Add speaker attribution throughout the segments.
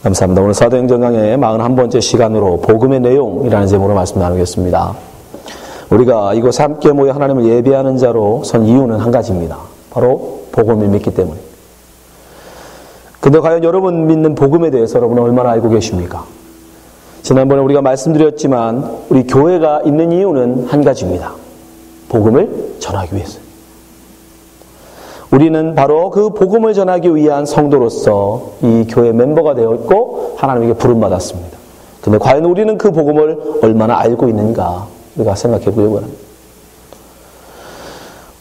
Speaker 1: 감사합니다. 오늘 사도행전 강의 41번째 시간으로 복음의 내용이라는 제목으로 말씀 나누겠습니다. 우리가 이곳에 함께 모여 하나님을 예배하는 자로 선 이유는 한 가지입니다. 바로 복음을 믿기 때문입니다. 근데 과연 여러분 믿는 복음에 대해서 여러분은 얼마나 알고 계십니까? 지난번에 우리가 말씀드렸지만 우리 교회가 있는 이유는 한 가지입니다. 복음을 전하기 위해서요. 우리는 바로 그 복음을 전하기 위한 성도로서 이 교회 멤버가 되었고 하나님에게 부름받았습니다. 근데 과연 우리는 그 복음을 얼마나 알고 있는가 우리가 생각해 보려고 합니다.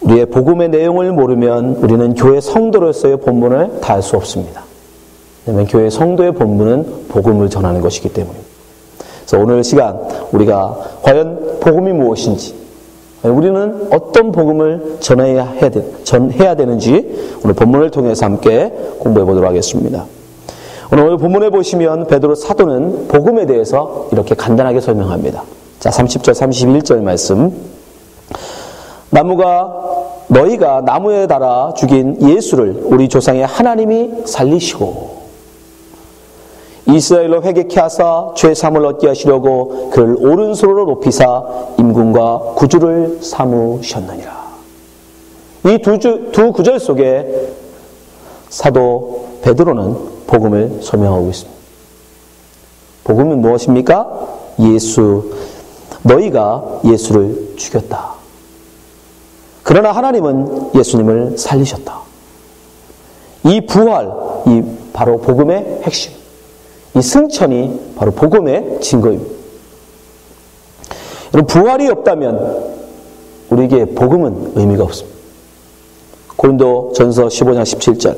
Speaker 1: 우리의 복음의 내용을 모르면 우리는 교회 성도로서의 본분을 다할 수 없습니다. 왜냐하면 교회 성도의 본분은 복음을 전하는 것이기 때문입니다. 그래서 오늘 시간 우리가 과연 복음이 무엇인지, 우리는 어떤 복음을 전해야 되는지 오늘 본문을 통해서 함께 공부해 보도록 하겠습니다. 오늘 본문에 보시면 베드로 사도는 복음에 대해서 이렇게 간단하게 설명합니다. 자, 30절 31절 말씀. 너희가 나무에 달아 죽인 예수를 우리 조상의 하나님이 살리시고 이스라엘로 회개케 하사 죄 사함을 얻게 하시려고 그를 오른손으로 높이사 임금과 구주를 삼으셨느니라. 이 두 구절 속에 사도 베드로는 복음을 설명하고 있습니다. 복음은 무엇입니까? 너희가 예수를 죽였다. 그러나 하나님은 예수님을 살리셨다. 이 부활, 이 바로 복음의 핵심. 이 승천이 바로 복음의 증거입니다. 여러분, 부활이 없다면 우리에게 복음은 의미가 없습니다. 고린도전서 15장 17절.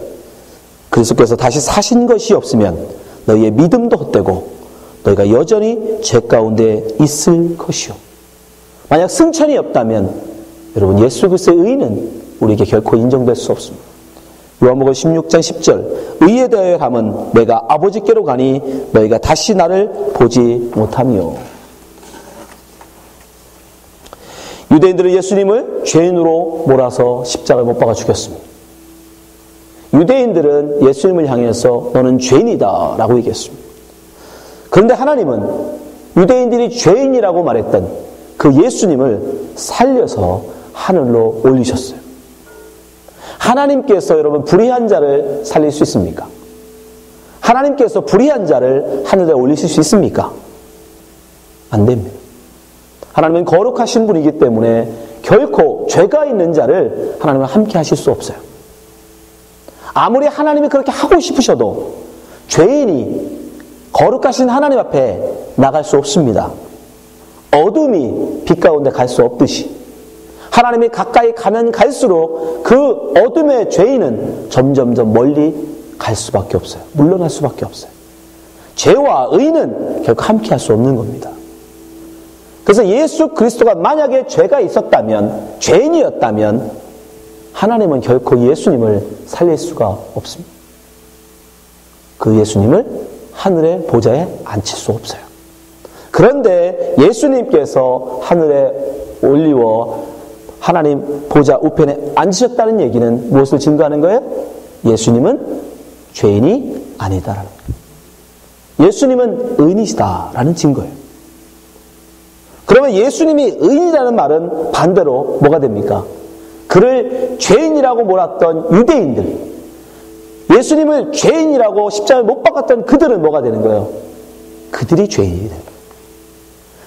Speaker 1: 그리스도께서 다시 사신 것이 없으면 너희의 믿음도 헛되고 너희가 여전히 죄 가운데 있을 것이요. 만약 승천이 없다면 여러분 예수 그리스도의 의는 우리에게 결코 인정될 수 없습니다. 요한복음 16장 10절. 의에 대하여 함은 내가 아버지께로 가니 너희가 다시 나를 보지 못하며. 유대인들은 예수님을 죄인으로 몰아서 십자가에 못 박아 죽였습니다. 유대인들은 예수님을 향해서 너는 죄인이다 라고 얘기했습니다. 그런데 하나님은 유대인들이 죄인이라고 말했던 그 예수님을 살려서 하늘로 올리셨어요. 하나님께서 여러분 불의한 자를 살릴 수 있습니까? 하나님께서 불의한 자를 하늘에 올리실 수 있습니까? 안 됩니다. 하나님은 거룩하신 분이기 때문에 결코 죄가 있는 자를 하나님은 함께 하실 수 없어요. 아무리 하나님이 그렇게 하고 싶으셔도 죄인이 거룩하신 하나님 앞에 나갈 수 없습니다. 어둠이 빛 가운데 갈 수 없듯이 하나님이 가까이 가면 갈수록 그 어둠의 죄인은 점점점 멀리 갈 수밖에 없어요. 물러날 수밖에 없어요. 죄와 의는 결코 함께 할 수 없는 겁니다. 그래서 예수 그리스도가 만약에 죄가 있었다면, 죄인이었다면 하나님은 결코 예수님을 살릴 수가 없습니다. 그 예수님을 하늘의 보좌에 앉힐 수 없어요. 그런데 예수님께서 하늘에 올리워 하나님 보좌 우편에 앉으셨다는 얘기는 무엇을 증거하는 거예요? 예수님은 죄인이 아니다라는 거예요. 예수님은 의인이시다라는 증거예요. 그러면 예수님이 의인이라는 말은 반대로 뭐가 됩니까? 그를 죄인이라고 몰았던 유대인들, 예수님을 죄인이라고 십자가에 못 박았던 그들은 뭐가 되는 거예요? 그들이 죄인이 되는 거예요.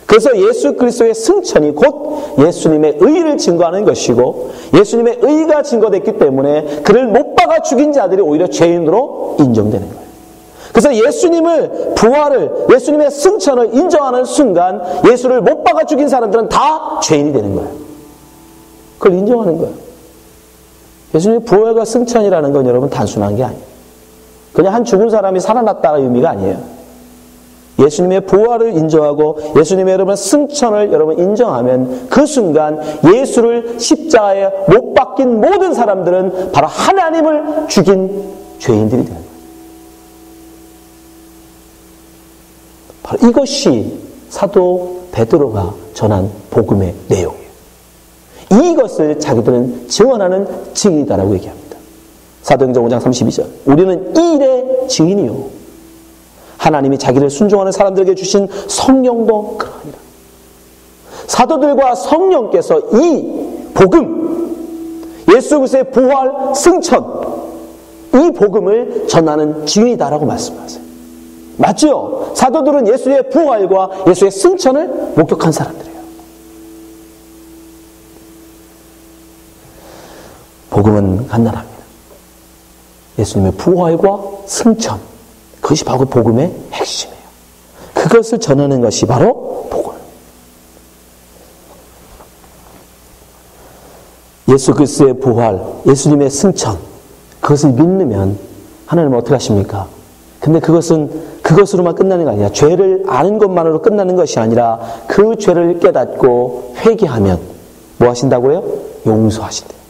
Speaker 1: 그래서 예수 그리스도의 승천이 곧 예수님의 의를 증거하는 것이고 예수님의 의가 증거됐기 때문에 그를 못 박아 죽인 자들이 오히려 죄인으로 인정되는 거예요. 그래서 예수님을 부활을 예수님의 승천을 인정하는 순간 예수를 못 박아 죽인 사람들은 다 죄인이 되는 거예요. 그걸 인정하는 거예요. 예수님의 부활과 승천이라는 건 여러분 단순한 게 아니에요. 그냥 한 죽은 사람이 살아났다는 의미가 아니에요. 예수님의 부활을 인정하고 예수님의 여러분 승천을 여러분 인정하면 그 순간 예수를 십자가에 못 박힌 모든 사람들은 바로 하나님을 죽인 죄인들이 되는 거예요. 바로 이것이 사도 베드로가 전한 복음의 내용이에요. 이것을 자기들은 증언하는 증인이다라고 얘기합니다. 사도행전 5장 32절. 우리는 이 일의 증인이요. 하나님이 자기를 순종하는 사람들에게 주신 성령도 그러하니라. 사도들과 성령께서 이 복음, 예수 그리스도의 부활, 승천, 이 복음을 전하는 증인이다라고 말씀하세요. 맞죠? 사도들은 예수의 부활과 예수의 승천을 목격한 사람들이에요. 복음은 간단합니다. 예수님의 부활과 승천, 그것이 바로 복음의 핵심이에요. 그것을 전하는 것이 바로 복음. 예수 그리스도의 부활, 예수님의 승천, 그것을 믿으면 하나님은 어떻게 하십니까? 근데 그것으로만 끝나는 게 아니라, 죄를 아는 것만으로 끝나는 것이 아니라 그 죄를 깨닫고 회개하면 뭐 하신다고요? 용서하신대요.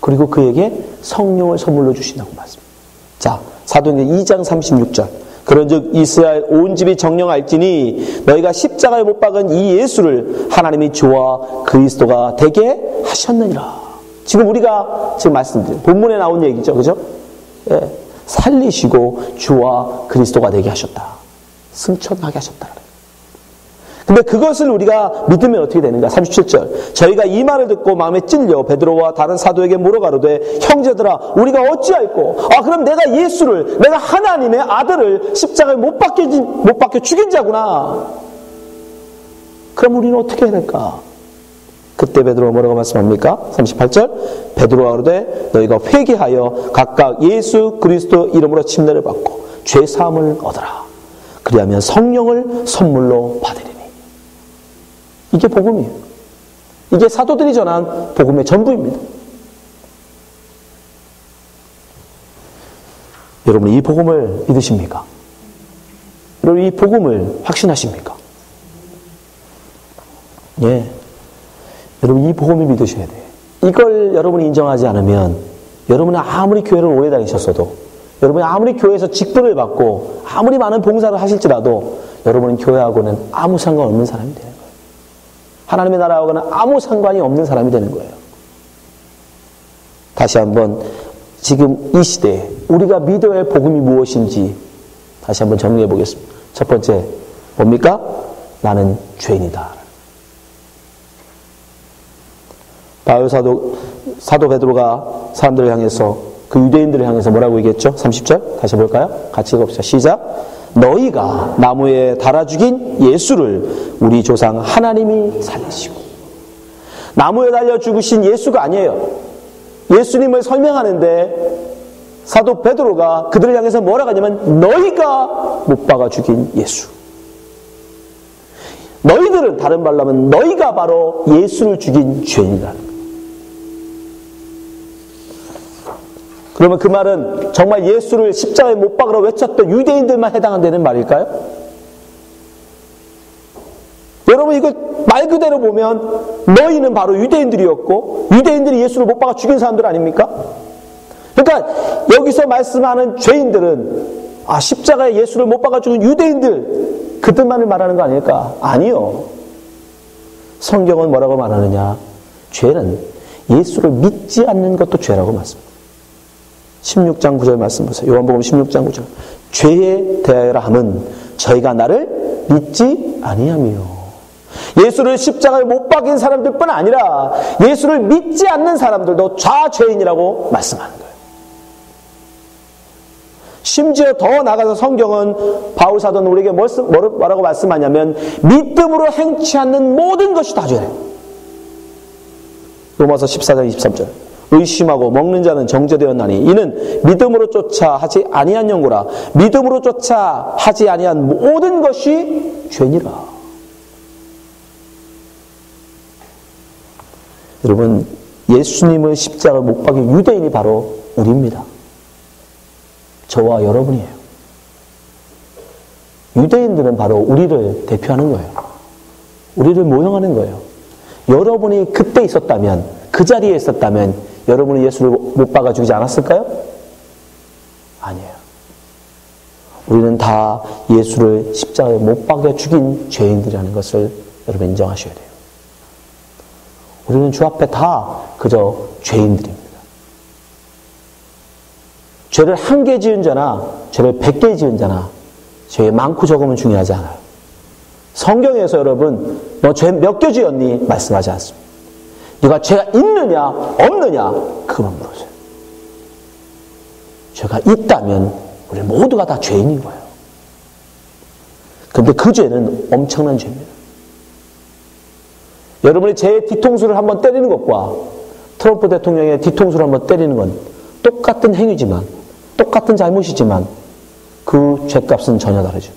Speaker 1: 그리고 그에게 성령을 선물로 주신다고 말씀합니다. 자, 사도행전 2장 36절. 그런즉 이스라엘 온 집이 정령할지니 너희가 십자가에 못 박은 이 예수를 하나님이 주와 그리스도가 되게 하셨느니라. 지금 우리가 지금 말씀드린 본문에 나온 얘기죠. 그죠? 예, 살리시고 주와 그리스도가 되게 하셨다. 승천하게 하셨다. 근데 그것을 우리가 믿으면 어떻게 되는가? 37절. 저희가 이 말을 듣고 마음에 찔려 베드로와 다른 사도에게 물어가로되 형제들아 우리가 어찌할꼬? 그럼 내가 예수를, 내가 하나님의 아들을 십자가에 못 박혀 죽인 자구나. 그럼 우리는 어떻게 해야 될까? 그때 베드로가 뭐라고 말씀합니까? 38절. 베드로가 그러되 너희가 회개하여 각각 예수 그리스도 이름으로 침례를 받고 죄 사함을 얻으라. 그리하면 성령을 선물로 받으리니. 이게 복음이에요. 이게 사도들이 전한 복음의 전부입니다. 여러분 이 복음을 믿으십니까? 여러분 이 복음을 확신하십니까? 예. 여러분 이 복음을 믿으셔야 돼요. 이걸 여러분이 인정하지 않으면 여러분은 아무리 교회를 오래 다니셨어도, 여러분이 아무리 교회에서 직분을 받고 아무리 많은 봉사를 하실지라도 여러분은 교회하고는 아무 상관없는 사람이 되는 거예요. 하나님의 나라하고는 아무 상관이 없는 사람이 되는 거예요. 다시 한번 지금 이 시대에 우리가 믿어야 할 복음이 무엇인지 다시 한번 정리해 보겠습니다. 첫 번째 뭡니까? 나는 죄인이다. 바울 사도 베드로가 사람들을 향해서, 그 유대인들을 향해서 뭐라고 얘기했죠? 30절 다시 볼까요? 같이 읽어봅시다. 시작. 너희가 나무에 달아 죽인 예수를 우리 조상 하나님이 살리시고. 나무에 달려 죽으신 예수가 아니에요. 예수님을 설명하는데 사도 베드로가 그들을 향해서 뭐라고 하냐면 너희가 못 박아 죽인 예수. 너희들은, 다른 말로 하면 너희가 바로 예수를 죽인 죄인이라는 거예요. 그러면 그 말은 정말 예수를 십자가에 못 박으러 외쳤던 유대인들만 해당한다는 말일까요? 여러분 이거 말 그대로 보면 너희는 바로 유대인들이었고 유대인들이 예수를 못 박아 죽인 사람들 아닙니까? 그러니까 여기서 말씀하는 죄인들은 십자가에 예수를 못 박아 죽은 유대인들, 그들만을 말하는 거 아닐까? 아니요. 성경은 뭐라고 말하느냐? 죄는 예수를 믿지 않는 것도 죄라고 말씀합니다. 16장 9절 말씀 보세요. 요한복음 16장 9절. 죄에 대하여라 함은 저희가 나를 믿지 아니하며. 예수를 십자가에 못 박인 사람들뿐 아니라 예수를 믿지 않는 사람들도 좌죄인이라고 말씀하는 거예요. 심지어 더 나아가서 성경은 바울 사도는 우리에게 뭐라고 말씀하냐면 믿음으로 행치 않는 모든 것이 다 죄예요. 로마서 14장 23절. 의심하고 먹는 자는 정죄되었나니 이는 믿음으로 쫓아 하지 아니한 연고라. 믿음으로 쫓아 하지 아니한 모든 것이 죄니라. 여러분 예수님을 십자가에 못 박인 유대인이 바로 우리입니다. 저와 여러분이에요. 유대인들은 바로 우리를 대표하는 거예요. 우리를 모형하는 거예요. 여러분이 그때 있었다면, 그 자리에 있었다면 여러분은 예수를 못 박아 죽이지 않았을까요? 아니에요. 우리는 다 예수를 십자가에 못 박아 죽인 죄인들이라는 것을 여러분 인정하셔야 돼요. 우리는 주 앞에 다 그저 죄인들입니다. 죄를 한 개 지은 자나 죄를 100개 지은 자나 죄 많고 적으면 중요하지 않아요. 성경에서 여러분 너 죄 몇 개 지었니? 말씀하지 않습니다. 네가 죄가 있느냐 없느냐 그만 물어줘요. 죄가 있다면 우리 모두가 다 죄인인 거예요. 그런데 그 죄는 엄청난 죄입니다. 여러분이 제 뒤통수를 한번 때리는 것과 트럼프 대통령의 뒤통수를 한번 때리는 건 똑같은 행위지만, 똑같은 잘못이지만 그 죄값은 전혀 다르죠.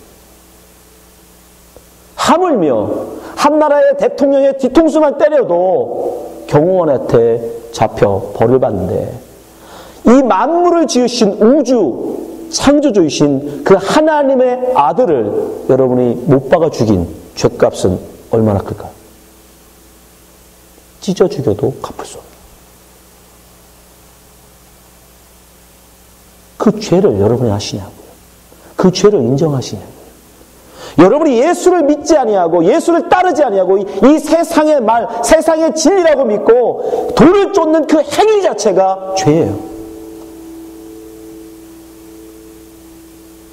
Speaker 1: 하물며 한 나라의 대통령의 뒤통수만 때려도 경호원한테 잡혀 벌을 받는데, 이 만물을 지으신 우주 창조주이신 그 하나님의 아들을 여러분이 못 박아 죽인 죄값은 얼마나 클까요? 찢어 죽여도 갚을 수 없는 그 죄를 여러분이 아시냐고요. 그 죄를 인정하시냐고요. 여러분이 예수를 믿지 아니하고 예수를 따르지 아니하고 이 세상의 말, 세상의 진리라고 믿고 돌을 쫓는 그 행위 자체가 죄예요.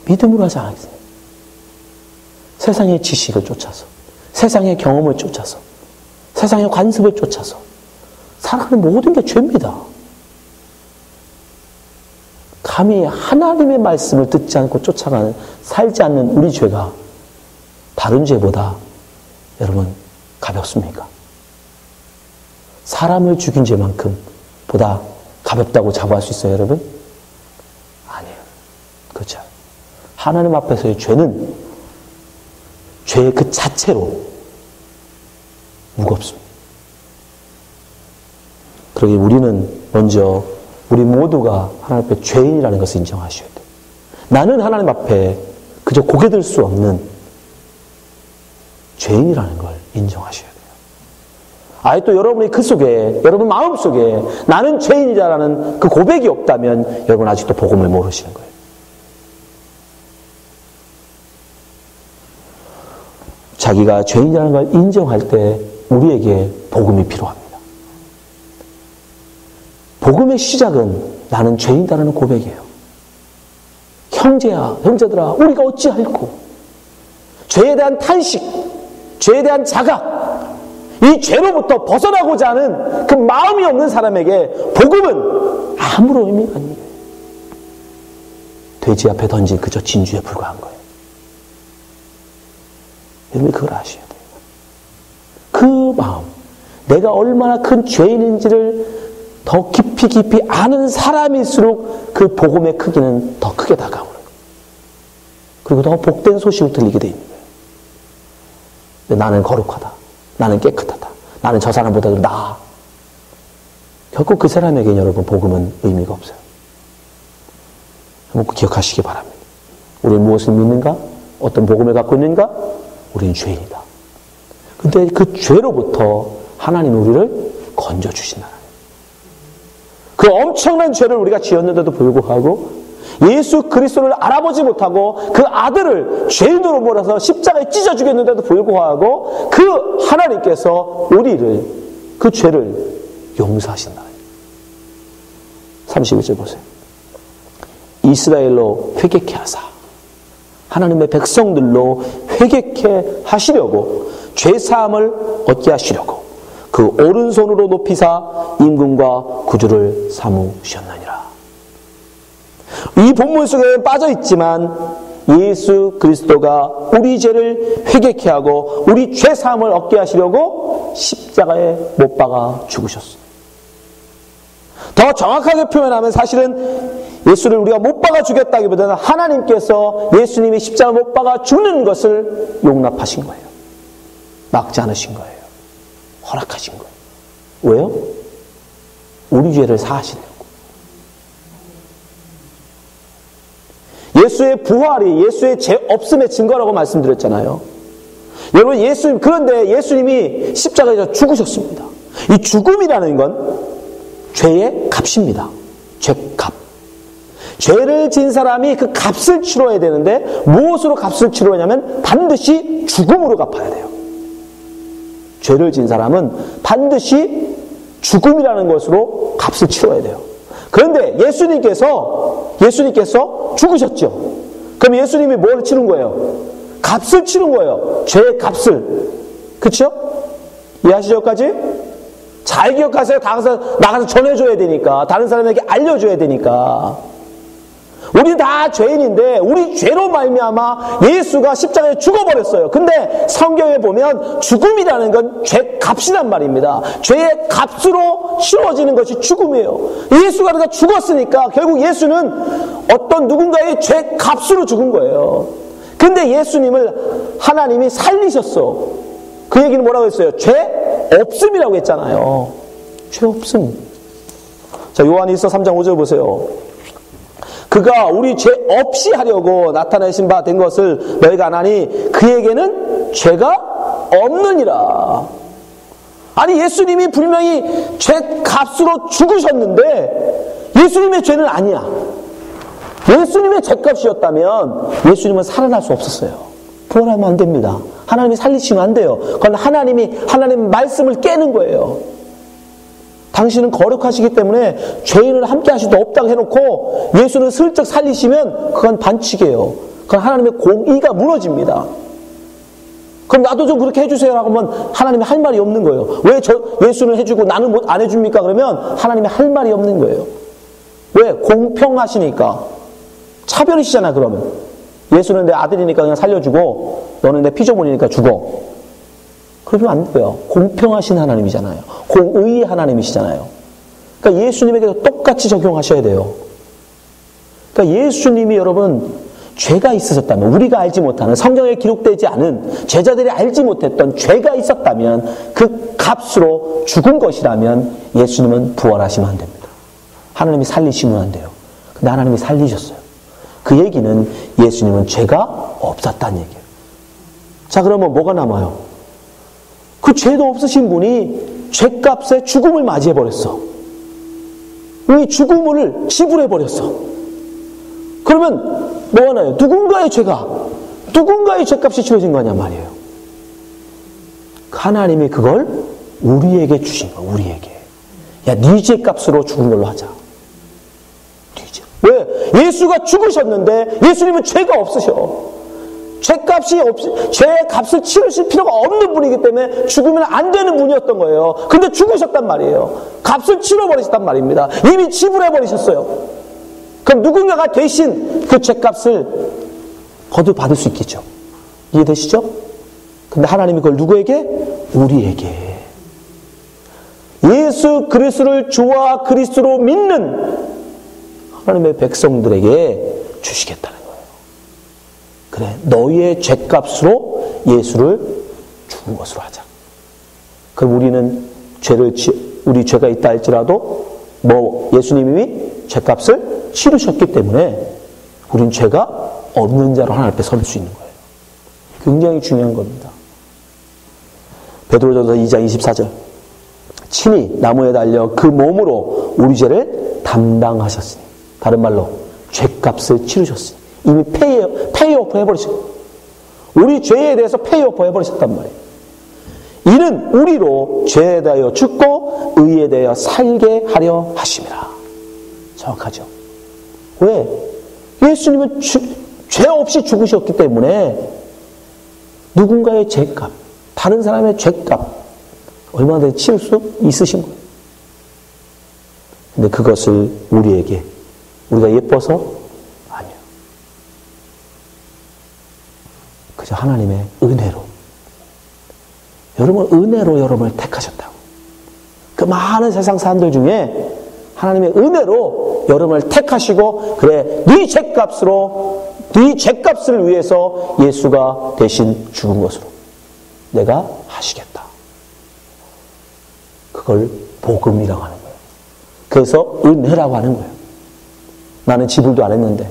Speaker 1: 믿음으로 하지 않겠어요. 세상의 지식을 쫓아서, 세상의 경험을 쫓아서, 세상의 관습을 쫓아서 살아가는 모든 게 죄입니다. 감히 하나님의 말씀을 듣지 않고 쫓아가는, 살지 않는 우리 죄가 다른 죄보다 여러분 가볍습니까? 사람을 죽인 죄만큼 보다 가볍다고 자부할 수 있어요, 여러분? 아니에요. 그렇죠. 하나님 앞에서의 죄는 죄의 그 자체로 무겁습니다. 그러기에 우리는 먼저 우리 모두가 하나님 앞에 죄인이라는 것을 인정하셔야 돼요. 나는 하나님 앞에 그저 고개 들 수 없는 죄인이라는 걸 인정하셔야 돼요. 아예 또 여러분이 그 속에, 여러분 마음 속에 나는 죄인이다라는 그 고백이 없다면 여러분 아직도 복음을 모르시는 거예요. 자기가 죄인이라는 걸 인정할 때 우리에게 복음이 필요합니다. 복음의 시작은 나는 죄인이라는 고백이에요. 형제야, 형제들아, 우리가 어찌할꼬? 죄에 대한 탄식, 죄에 대한 자각, 이 죄로부터 벗어나고자 하는 그 마음이 없는 사람에게 복음은 아무런 의미가 아니에요. 돼지 앞에 던진 그저 진주에 불과한 거예요. 여러분이 그걸 아셔야 돼요. 그 마음, 내가 얼마나 큰 죄인인지를 더 깊이 아는 사람일수록 그 복음의 크기는 더 크게 다가오는 거예요. 그리고 더 복된 소식을 들리게 돼 있는 거예요. 근데 나는 거룩하다. 나는 깨끗하다. 나는 저 사람보다도 나아. 결국 그 사람에게는 여러분 복음은 의미가 없어요. 한번 기억하시기 바랍니다. 우리는 무엇을 믿는가? 어떤 복음을 갖고 있는가? 우리는 죄인이다. 근데 그 죄로부터 하나님 우리를 건져주신다. 그 엄청난 죄를 우리가 지었는데도 불구하고 예수 그리스도를 알아보지 못하고 그 아들을 죄인으로 몰아서 십자가에 찢어 죽였는데도 불구하고 그 하나님께서 우리를, 그 죄를 용서하신다. 31절 보세요. 이스라엘로 회개케 하사, 하나님의 백성들로 회개케 하시려고, 죄사함을 얻게 하시려고 그 오른손으로 높이사 임금과 구주를 삼으셨느니라. 이 본문 속에 빠져있지만 예수 그리스도가 우리 죄를 회개케 하고 우리 죄사함을 얻게 하시려고 십자가에 못 박아 죽으셨어요. 더 정확하게 표현하면 사실은 예수를 우리가 못 박아 죽였다기보다는 하나님께서 예수님이 십자가 못 박아 죽는 것을 용납하신 거예요. 막지 않으신 거예요. 허락하신 거예요. 왜요? 우리 죄를 사하시려고. 예수의 부활이 예수의 죄 없음의 증거라고 말씀드렸잖아요. 여러분 그런데 예수님이 십자가에서 죽으셨습니다. 이 죽음이라는 건 죄의 값입니다. 죄값. 죄를 진 사람이 그 값을 치러야 되는데 무엇으로 값을 치러냐면 반드시 죽음으로 갚아야 돼요. 죄를 진 사람은 반드시 죽음이라는 것으로 값을 치러야 돼요. 그런데 예수님께서 죽으셨죠. 그럼 예수님이 뭘 치른 거예요? 값을 치른 거예요. 죄의 값을. 그쵸? 이해하시죠, 여기까지? 잘 기억하세요. 나가서 전해줘야 되니까. 다른 사람에게 알려줘야 되니까. 우리 다 죄인인데 우리 죄로 말미암아 예수가 십자가에 죽어버렸어요. 근데 성경에 보면 죽음이라는 건 죄 값이란 말입니다. 죄의 값으로 치러지는 것이 죽음이에요. 예수가 그러니까 죽었으니까 결국 예수는 어떤 누군가의 죄 값으로 죽은 거예요. 근데 예수님을 하나님이 살리셨어. 그 얘기는 뭐라고 했어요? 죄 없음이라고 했잖아요. 죄 없음. 자, 요한일서 3장 5절 보세요. 그가 우리 죄 없이 하려고 나타내신 바 된 것을 너희가 아나니 그에게는 죄가 없느니라. 아니, 예수님이 분명히 죄 값으로 죽으셨는데 예수님의 죄는 아니야. 예수님의 죄값이었다면 예수님은 살아날 수 없었어요. 부활하면 안 됩니다. 하나님이 살리시면 안 돼요. 그건 하나님 말씀을 깨는 거예요. 당신은 거룩하시기 때문에 죄인을 함께 하실 수 없다고 해놓고 예수는 슬쩍 살리시면 그건 반칙이에요. 그건 하나님의 공의가 무너집니다. 그럼 나도 좀 그렇게 해주세요라고 하면 하나님이 할 말이 없는 거예요. 왜 예수는 해주고 나는 안 해줍니까? 그러면 하나님이 할 말이 없는 거예요. 왜? 공평하시니까. 차별이시잖아. 그러면 예수는 내 아들이니까 그냥 살려주고 너는 내 피조물이니까 죽어. 그러면 안 돼요. 공평하신 하나님이잖아요. 공의의 하나님이시잖아요. 그러니까 예수님에게도 똑같이 적용하셔야 돼요. 그러니까 예수님이 여러분 죄가 있으셨다면, 우리가 알지 못하는, 성경에 기록되지 않은, 제자들이 알지 못했던 죄가 있었다면 그 값으로 죽은 것이라면 예수님은 부활하시면 안 됩니다. 하나님이 살리시면 안 돼요. 근데 하나님이 살리셨어요. 그 얘기는 예수님은 죄가 없었다는 얘기예요. 자, 그러면 뭐가 남아요? 그 죄도 없으신 분이 죄값에 죽음을 맞이해버렸어. 이 죽음을 지불해버렸어. 그러면 뭐가 나요? 누군가의 죄값이 치러진 거 아니야 말이에요. 하나님이 그걸 우리에게 주신 거야. 우리에게. 야, 네 죄값으로 죽은 걸로 하자. 네 죄. 왜? 예수가 죽으셨는데 예수님은 죄가 없으셔. 죄의 값을 치르실 필요가 없는 분이기 때문에 죽으면 안 되는 분이었던 거예요. 근데 죽으셨단 말이에요. 값을 치러버리셨단 말입니다. 이미 지불해버리셨어요. 그럼 누군가가 대신 그 죄값을 거두받을 수 있겠죠. 이해되시죠? 근데 하나님이 그걸 누구에게? 우리에게. 예수 그리스도를 주와 그리스도로 믿는 하나님의 백성들에게 주시겠다는 거예요. 그래, 너희의 죄값으로 예수를 죽은 것으로 하자. 그럼 우리는 우리 죄가 있다 할지라도 예수님이 죄값을 치르셨기 때문에 우린 죄가 없는 자로 하나님 앞에 설 수 있는 거예요. 굉장히 중요한 겁니다. 베드로전서 2장 24절. 친히 나무에 달려 그 몸으로 우리 죄를 담당하셨으니, 다른 말로 죄값을 치르셨으니, 이미 페이오프 해버리셨어요. 우리 죄에 대해서 페이오프 해버리셨단 말이에요. 이는 우리로 죄에 대하여 죽고 의에 대하여 살게 하려 하심이라. 정확하죠? 왜? 예수님은 죄 없이 죽으셨기 때문에 누군가의 죄값, 다른 사람의 죄값 얼마든지 치를 수 있으신 거예요. 근데 그것을 우리가 예뻐서? 아니요. 그저 하나님의 은혜로. 여러분, 은혜로 여러분을 택하셨다고. 그 많은 세상 사람들 중에 하나님의 은혜로 여러분을 택하시고, 그래, 네 죄값을 위해서 예수가 대신 죽은 것으로 내가 하시겠다. 그걸 복음이라고 하는 거예요. 그래서 은혜라고 하는 거예요. 나는 지불도 안 했는데,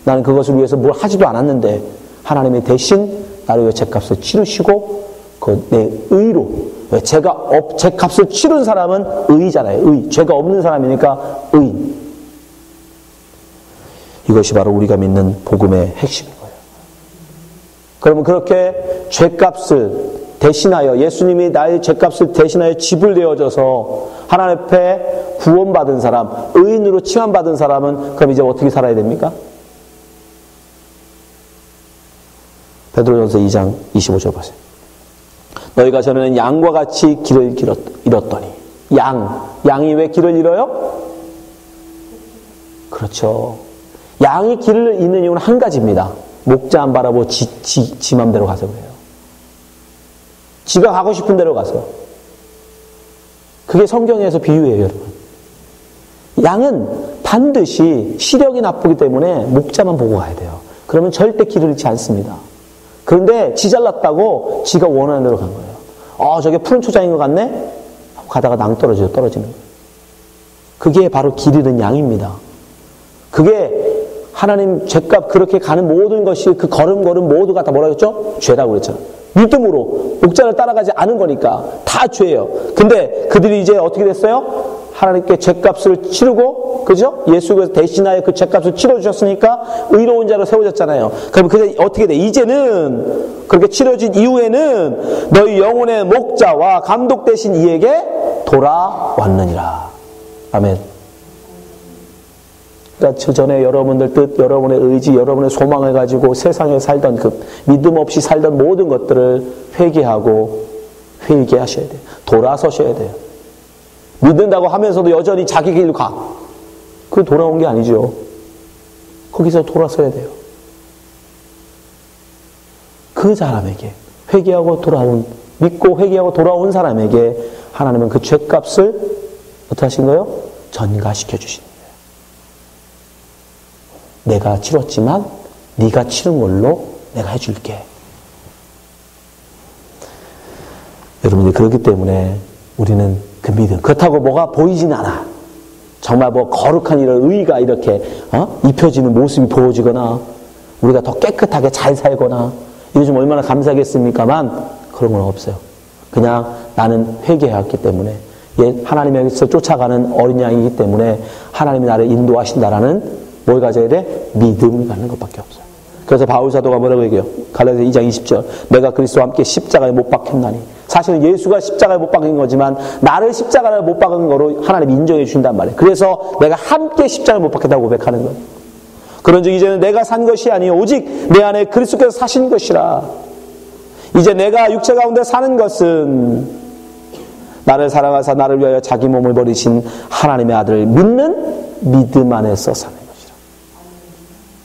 Speaker 1: 나는 그것을 위해서 뭘 하지도 않았는데 하나님이 대신 나를 위해 죄값을 치르시고 내 의로, 왜 죄값을 치른 사람은 의잖아요. 죄가 없는 사람이니까 의인. 이것이 바로 우리가 믿는 복음의 핵심인 거예요. 그러면 그렇게 죄값을 대신하여, 예수님이 나의 죄값을 대신하여 지불되어져서 하나님 앞에 구원받은 사람, 의인으로 칭함받은 사람은 그럼 이제 어떻게 살아야 됩니까? 베드로전서 2장 25절 보세요. 너희가 전에는 양과 같이 길을 잃었더니. 양이 왜 길을 잃어요? 그렇죠. 양이 길을 잃는 이유는 한 가지입니다. 목자 안 바라보고 지 맘대로 가서 그래요. 지가 가고 싶은 대로 가서. 그게 성경에서 비유예요, 여러분. 양은 반드시 시력이 나쁘기 때문에 목자만 보고 가야 돼요. 그러면 절대 길을 잃지 않습니다. 그런데 지 잘났다고 지가 원하는 대로 간 거예요. 저게 푸른 초장인 것 같네? 하고 가다가 떨어지는 거예요. 그게 바로 길 잃은 양입니다. 그게 하나님 죄값 그렇게 가는 모든 것이 그 걸음걸음 모두가 다 뭐라고 했죠? 죄라고 그랬잖아요. 믿음으로 목자를 따라가지 않은 거니까 다 죄예요. 근데 그들이 이제 어떻게 됐어요? 하나님께 죄값을 치르고, 그죠? 예수께서 대신하여 그 죄값을 치러주셨으니까 의로운 자로 세워졌잖아요. 그럼 그게 어떻게 돼? 이제는 그렇게 치러진 이후에는 너희 영혼의 목자와 감독 되신 이에게 돌아왔느니라. 아멘. 그러니까 그 전에 여러분들 뜻, 여러분의 의지, 여러분의 소망을 가지고 세상에 살던 그 믿음 없이 살던 모든 것들을 회개하고 회개하셔야 돼요. 돌아서셔야 돼요. 믿는다고 하면서도 여전히 자기 길로 가. 그게 돌아온 게 아니죠. 거기서 돌아서야 돼요. 그 사람에게 회개하고 돌아온, 믿고 회개하고 돌아온 사람에게 하나님은 그 죄값을 어떻게 하신 거예요? 전가시켜 주신 거예요. 내가 치렀지만 네가 치른 걸로 내가 해줄게. 여러분들 그렇기 때문에 우리는 그 믿음, 그렇다고 뭐가 보이진 않아. 정말 뭐 거룩한 이런 의가 이렇게 입혀지는 모습이 보여지거나 우리가 더 깨끗하게 잘 살거나 이거 좀 얼마나 감사하겠습니까만 그런 건 없어요. 그냥 나는 회개해왔기 때문에 하나님에게서 쫓아가는 어린 양이기 때문에 하나님이 나를 인도하신다라는 뭘 가져야 돼? 믿음을 갖는 것밖에 없어요. 그래서 바울 사도가 뭐라고 얘기해요? 갈라디아 2장 20절. 내가 그리스도와 함께 십자가에 못 박혔나니. 사실은 예수가 십자가에 못 박힌 거지만 나를 십자가에 못 박은 거로 하나님이 인정해 주신단 말이에요. 그래서 내가 함께 십자가에 못 박혔다고 고백하는 거예요. 그런즉 이제는 내가 산 것이 아니요 오직 내 안에 그리스도께서 사신 것이라. 이제 내가 육체 가운데 사는 것은 나를 사랑하사 나를 위하여 자기 몸을 버리신 하나님의 아들을 믿는 믿음 안에서 사는 것이라.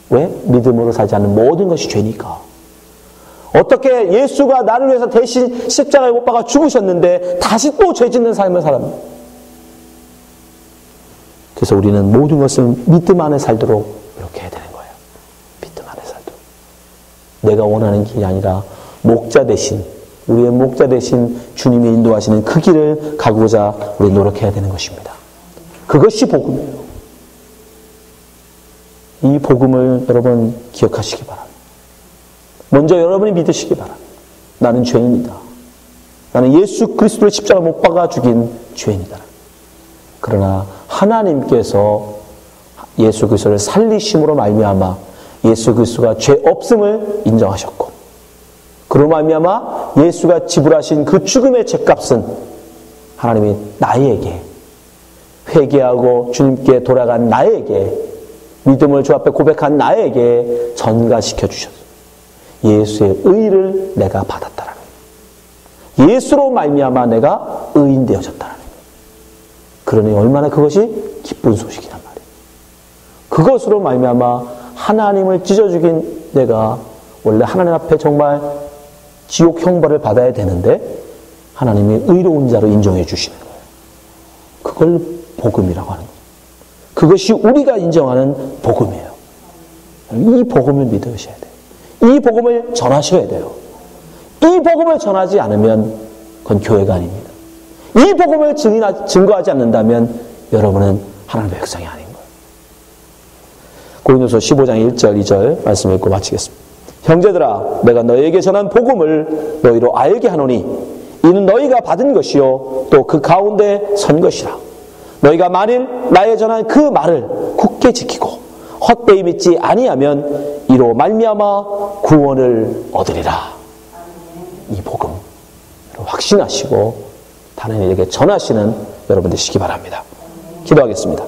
Speaker 1: 왜? 믿음으로 살지 않는 모든 것이 죄니까. 어떻게 예수가 나를 위해서 대신 십자가에 못 박아 죽으셨는데 다시 또 죄 짓는 삶을 살았나? 그래서 우리는 모든 것을 믿음 안에 살도록 이렇게 해야 되는 거예요. 믿음 안에 살도록. 내가 원하는 길이 아니라 목자 대신, 우리의 목자 대신 주님이 인도하시는 그 길을 가고자 우리 노력해야 되는 것입니다. 그것이 복음이에요. 이 복음을 여러분 기억하시기 바랍니다. 먼저 여러분이 믿으시기 바랍니다. 나는 죄인이다. 나는 예수 그리스도를 십자가 못 박아 죽인 죄인이다. 그러나 하나님께서 예수 그리스도를 살리심으로 말미암아 예수 그리스도가 죄 없음을 인정하셨고, 그로 말미암아 예수가 지불하신 그 죽음의 죄값은 하나님이 나에게, 회개하고 주님께 돌아간 나에게, 믿음을 주 앞에 고백한 나에게 전가시켜 주셨어요. 예수의 의를 내가 받았다라는 거예요. 예수로 말미암아 내가 의인 되어졌다라는 거예요. 그러니 얼마나 그것이 기쁜 소식이란 말이에요. 그것으로 말미암아 하나님을 찢어 죽인 내가 원래 하나님 앞에 정말 지옥 형벌을 받아야 되는데 하나님이 의로운 자로 인정해 주시는 거예요. 그걸 복음이라고 하는 거예요. 그것이 우리가 인정하는 복음이에요. 이 복음을 믿으셔야 돼요. 이 복음을 전하셔야 돼요. 이 복음을 전하지 않으면 그건 교회가 아닙니다. 이 복음을 증거하지 않는다면 여러분은 하나님의 백성이 아닌 거예요. 고린도서 15장 1절 2절 말씀 읽고 마치겠습니다. 형제들아, 내가 너희에게 전한 복음을 너희로 알게 하노니 이는 너희가 받은 것이요 또 그 가운데 선 것이라. 너희가 만일 나의 전한 그 말을 굳게 지키고 헛되이 믿지 아니하면 이로 말미암아 구원을 얻으리라. 이 복음 확신하시고 다른 이에게 전하시는 여러분 되시기 바랍니다. 기도하겠습니다.